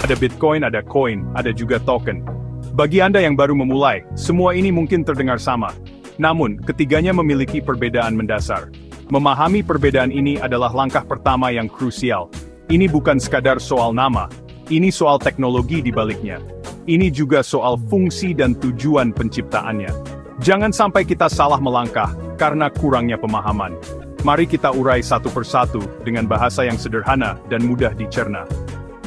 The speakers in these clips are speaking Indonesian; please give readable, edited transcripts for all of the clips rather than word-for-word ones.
Ada Bitcoin, ada koin, ada juga token. Bagi Anda yang baru memulai, semua ini mungkin terdengar sama. Namun, ketiganya memiliki perbedaan mendasar. Memahami perbedaan ini adalah langkah pertama yang krusial. Ini bukan sekadar soal nama, ini soal teknologi di baliknya. Ini juga soal fungsi dan tujuan penciptaannya. Jangan sampai kita salah melangkah karena kurangnya pemahaman. Mari kita urai satu persatu dengan bahasa yang sederhana dan mudah dicerna.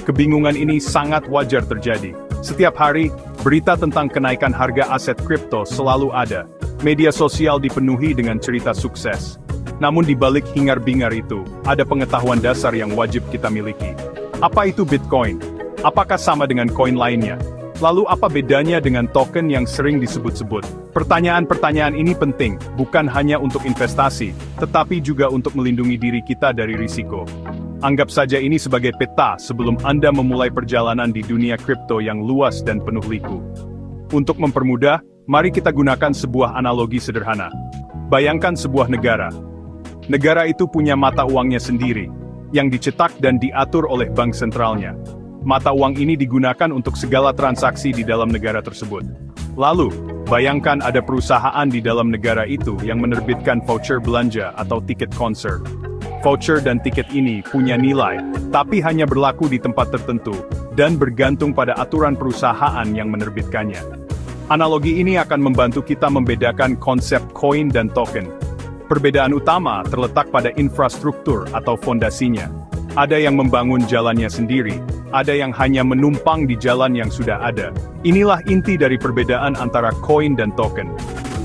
Kebingungan ini sangat wajar terjadi. Setiap hari, berita tentang kenaikan harga aset kripto selalu ada. Media sosial dipenuhi dengan cerita sukses. Namun di balik hingar-bingar itu, ada pengetahuan dasar yang wajib kita miliki. Apa itu Bitcoin? Apakah sama dengan koin lainnya? Lalu apa bedanya dengan token yang sering disebut-sebut? Pertanyaan-pertanyaan ini penting, bukan hanya untuk investasi, tetapi juga untuk melindungi diri kita dari risiko. Anggap saja ini sebagai peta sebelum Anda memulai perjalanan di dunia kripto yang luas dan penuh liku. Untuk mempermudah, mari kita gunakan sebuah analogi sederhana. Bayangkan sebuah negara. Negara itu punya mata uangnya sendiri, yang dicetak dan diatur oleh bank sentralnya. Mata uang ini digunakan untuk segala transaksi di dalam negara tersebut. Lalu, bayangkan ada perusahaan di dalam negara itu yang menerbitkan voucher belanja atau tiket konser. Voucher dan tiket ini punya nilai, tapi hanya berlaku di tempat tertentu, dan bergantung pada aturan perusahaan yang menerbitkannya. Analogi ini akan membantu kita membedakan konsep koin dan token. Perbedaan utama terletak pada infrastruktur atau fondasinya. Ada yang membangun jalannya sendiri, ada yang hanya menumpang di jalan yang sudah ada. Inilah inti dari perbedaan antara koin dan token.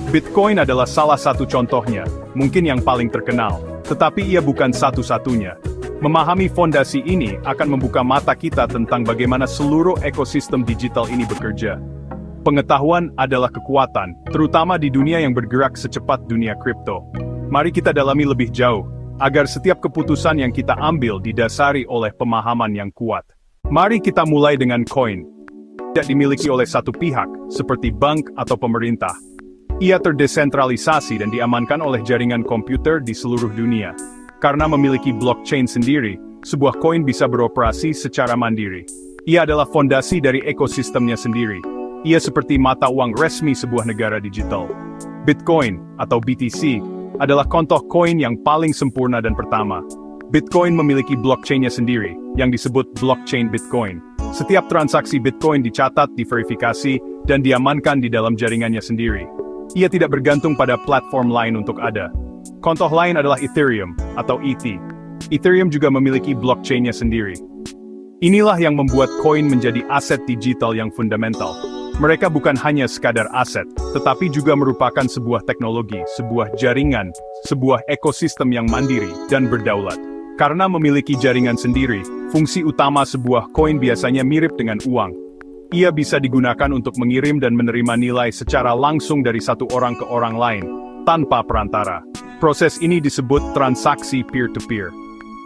Bitcoin adalah salah satu contohnya, mungkin yang paling terkenal, tetapi ia bukan satu-satunya. Memahami fondasi ini akan membuka mata kita tentang bagaimana seluruh ekosistem digital ini bekerja. Pengetahuan adalah kekuatan, terutama di dunia yang bergerak secepat dunia kripto. Mari kita dalami lebih jauh, agar setiap keputusan yang kita ambil didasari oleh pemahaman yang kuat. Mari kita mulai dengan koin. Tidak dimiliki oleh satu pihak, seperti bank atau pemerintah. Ia terdesentralisasi dan diamankan oleh jaringan komputer di seluruh dunia. Karena memiliki blockchain sendiri, sebuah koin bisa beroperasi secara mandiri. Ia adalah fondasi dari ekosistemnya sendiri. Ia seperti mata uang resmi sebuah negara digital. Bitcoin, atau BTC, adalah contoh koin yang paling sempurna dan pertama. Bitcoin memiliki blockchain-nya sendiri, yang disebut blockchain Bitcoin. Setiap transaksi Bitcoin dicatat, diverifikasi, dan diamankan di dalam jaringannya sendiri. Ia tidak bergantung pada platform lain untuk ada. Contoh lain adalah Ethereum, atau ETH. Ethereum juga memiliki blockchain-nya sendiri. Inilah yang membuat koin menjadi aset digital yang fundamental. Mereka bukan hanya sekadar aset, tetapi juga merupakan sebuah teknologi, sebuah jaringan, sebuah ekosistem yang mandiri dan berdaulat. Karena memiliki jaringan sendiri, fungsi utama sebuah koin biasanya mirip dengan uang. Ia bisa digunakan untuk mengirim dan menerima nilai secara langsung dari satu orang ke orang lain, tanpa perantara. Proses ini disebut transaksi peer-to-peer.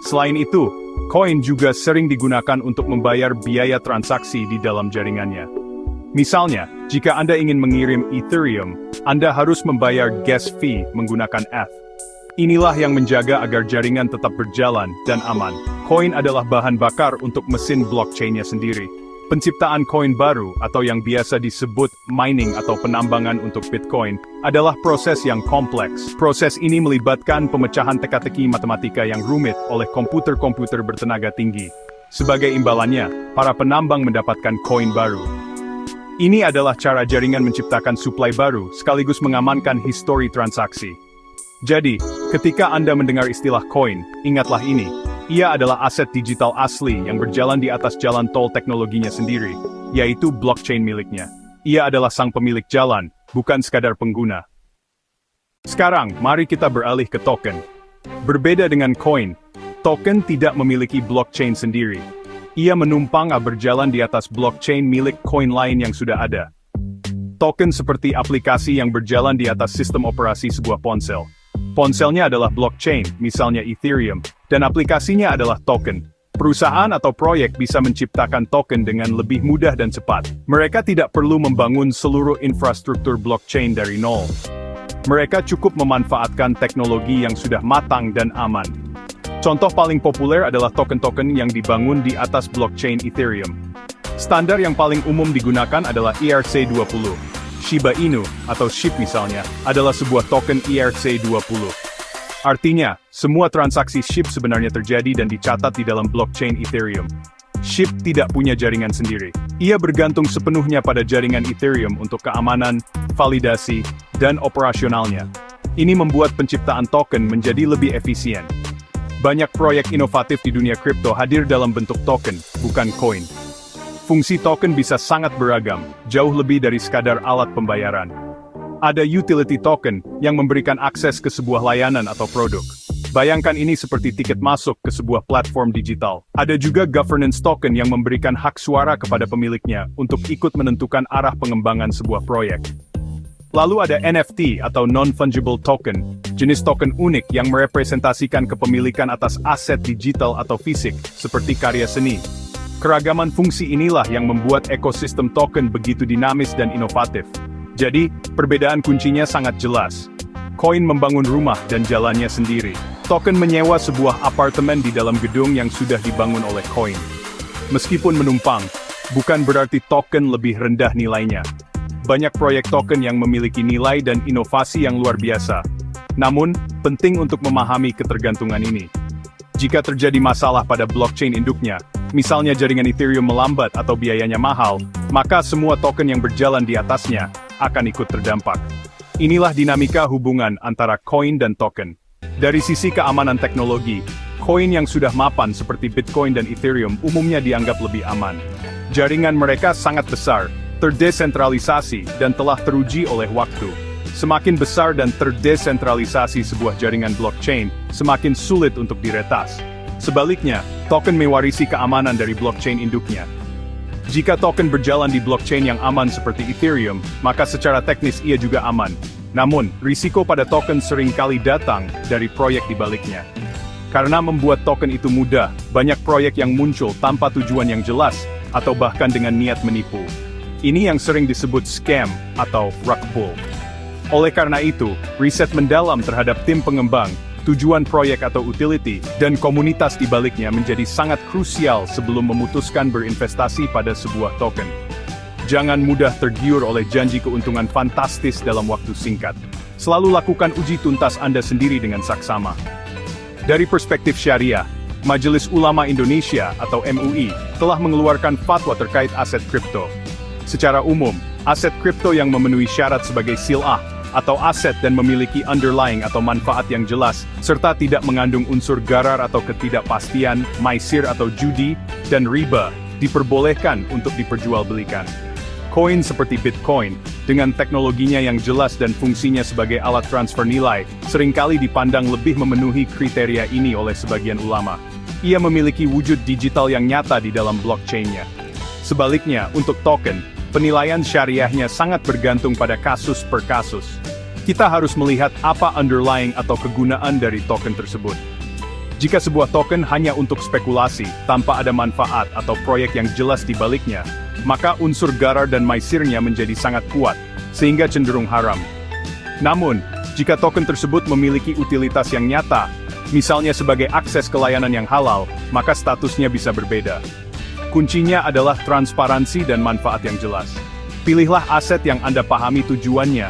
Selain itu, koin juga sering digunakan untuk membayar biaya transaksi di dalam jaringannya. Misalnya, jika Anda ingin mengirim Ethereum, Anda harus membayar gas fee menggunakan ETH. Inilah yang menjaga agar jaringan tetap berjalan dan aman. Koin adalah bahan bakar untuk mesin blockchain-nya sendiri. Penciptaan koin baru, atau yang biasa disebut mining atau penambangan untuk Bitcoin, adalah proses yang kompleks. Proses ini melibatkan pemecahan teka-teki matematika yang rumit oleh komputer-komputer bertenaga tinggi. Sebagai imbalannya, para penambang mendapatkan koin baru. Ini adalah cara jaringan menciptakan suplai baru, sekaligus mengamankan histori transaksi. Jadi, ketika Anda mendengar istilah koin, ingatlah ini. Ia adalah aset digital asli yang berjalan di atas jalan tol teknologinya sendiri, yaitu blockchain miliknya. Ia adalah sang pemilik jalan, bukan sekadar pengguna. Sekarang, mari kita beralih ke token. Berbeda dengan koin, token tidak memiliki blockchain sendiri. Ia menumpang berjalan di atas blockchain milik koin lain yang sudah ada. Token seperti aplikasi yang berjalan di atas sistem operasi sebuah ponsel. Ponselnya adalah blockchain, misalnya Ethereum, dan aplikasinya adalah token. Perusahaan atau proyek bisa menciptakan token dengan lebih mudah dan cepat. Mereka tidak perlu membangun seluruh infrastruktur blockchain dari nol. Mereka cukup memanfaatkan teknologi yang sudah matang dan aman. Contoh paling populer adalah token-token yang dibangun di atas blockchain Ethereum. Standar yang paling umum digunakan adalah ERC20. Shiba Inu, atau SHIB misalnya, adalah sebuah token ERC20. Artinya, semua transaksi SHIB sebenarnya terjadi dan dicatat di dalam blockchain Ethereum. SHIB tidak punya jaringan sendiri. Ia bergantung sepenuhnya pada jaringan Ethereum untuk keamanan, validasi, dan operasionalnya. Ini membuat penciptaan token menjadi lebih efisien. Banyak proyek inovatif di dunia kripto hadir dalam bentuk token, bukan koin. Fungsi token bisa sangat beragam, jauh lebih dari sekadar alat pembayaran. Ada utility token yang memberikan akses ke sebuah layanan atau produk. Bayangkan ini seperti tiket masuk ke sebuah platform digital. Ada juga governance token yang memberikan hak suara kepada pemiliknya untuk ikut menentukan arah pengembangan sebuah proyek. Lalu ada NFT atau non-fungible token, jenis token unik yang merepresentasikan kepemilikan atas aset digital atau fisik, seperti karya seni. Keragaman fungsi inilah yang membuat ekosistem token begitu dinamis dan inovatif. Jadi, perbedaan kuncinya sangat jelas. Koin membangun rumah dan jalannya sendiri. Token menyewa sebuah apartemen di dalam gedung yang sudah dibangun oleh koin. Meskipun menumpang, bukan berarti token lebih rendah nilainya. Banyak proyek token yang memiliki nilai dan inovasi yang luar biasa. Namun, penting untuk memahami ketergantungan ini. Jika terjadi masalah pada blockchain induknya, misalnya jaringan Ethereum melambat atau biayanya mahal, maka semua token yang berjalan di atasnya akan ikut terdampak. Inilah dinamika hubungan antara koin dan token. Dari sisi keamanan teknologi, koin yang sudah mapan seperti Bitcoin dan Ethereum umumnya dianggap lebih aman. Jaringan mereka sangat besar, terdesentralisasi, dan telah teruji oleh waktu. Semakin besar dan terdesentralisasi sebuah jaringan blockchain, semakin sulit untuk diretas. Sebaliknya, token mewarisi keamanan dari blockchain induknya. Jika token berjalan di blockchain yang aman seperti Ethereum, maka secara teknis ia juga aman. Namun, risiko pada token seringkali datang dari proyek di baliknya. Karena membuat token itu mudah, banyak proyek yang muncul tanpa tujuan yang jelas, atau bahkan dengan niat menipu. Ini yang sering disebut scam atau rug pull. Oleh karena itu, riset mendalam terhadap tim pengembang, tujuan proyek atau utility, dan komunitas di baliknya menjadi sangat krusial sebelum memutuskan berinvestasi pada sebuah token. Jangan mudah tergiur oleh janji keuntungan fantastis dalam waktu singkat. Selalu lakukan uji tuntas Anda sendiri dengan saksama. Dari perspektif syariah, Majelis Ulama Indonesia atau MUI telah mengeluarkan fatwa terkait aset kripto. Secara umum, aset kripto yang memenuhi syarat sebagai sil'ah atau aset dan memiliki underlying atau manfaat yang jelas, serta tidak mengandung unsur gharar atau ketidakpastian, maisir atau judi, dan riba, diperbolehkan untuk diperjualbelikan. Koin seperti Bitcoin, dengan teknologinya yang jelas dan fungsinya sebagai alat transfer nilai, seringkali dipandang lebih memenuhi kriteria ini oleh sebagian ulama. Ia memiliki wujud digital yang nyata di dalam blockchain-nya. Sebaliknya, untuk token, penilaian syariahnya sangat bergantung pada kasus per kasus. Kita harus melihat apa underlying atau kegunaan dari token tersebut. Jika sebuah token hanya untuk spekulasi, tanpa ada manfaat atau proyek yang jelas di baliknya, maka unsur gharar dan maisirnya menjadi sangat kuat, sehingga cenderung haram. Namun, jika token tersebut memiliki utilitas yang nyata, misalnya sebagai akses ke layanan yang halal, maka statusnya bisa berbeda. Kuncinya adalah transparansi dan manfaat yang jelas. Pilihlah aset yang Anda pahami tujuannya,